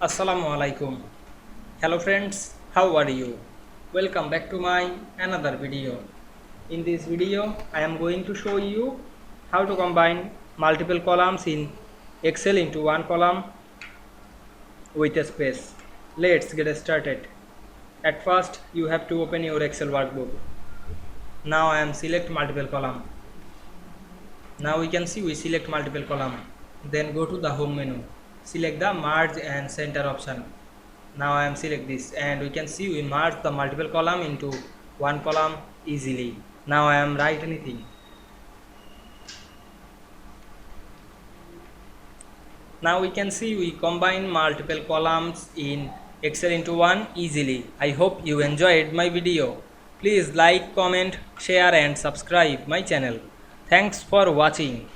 Assalamu Walaikum. Hello friends, how are you? Welcome back to my another video. In this video, I am going to show you how to combine multiple columns in Excel into one column with a space. Let's get started. At first, you have to open your Excel workbook. Now I am select multiple column. Now we can see we select multiple column. Then go to the home menu. Select the merge and center option. Now I am select this and we can see we merge the multiple column into one column easily. Now I am write anything. Now we can see we combine multiple columns in Excel into one easily. I hope you enjoyed my video. Please like, comment, share and subscribe my channel. Thanks for watching.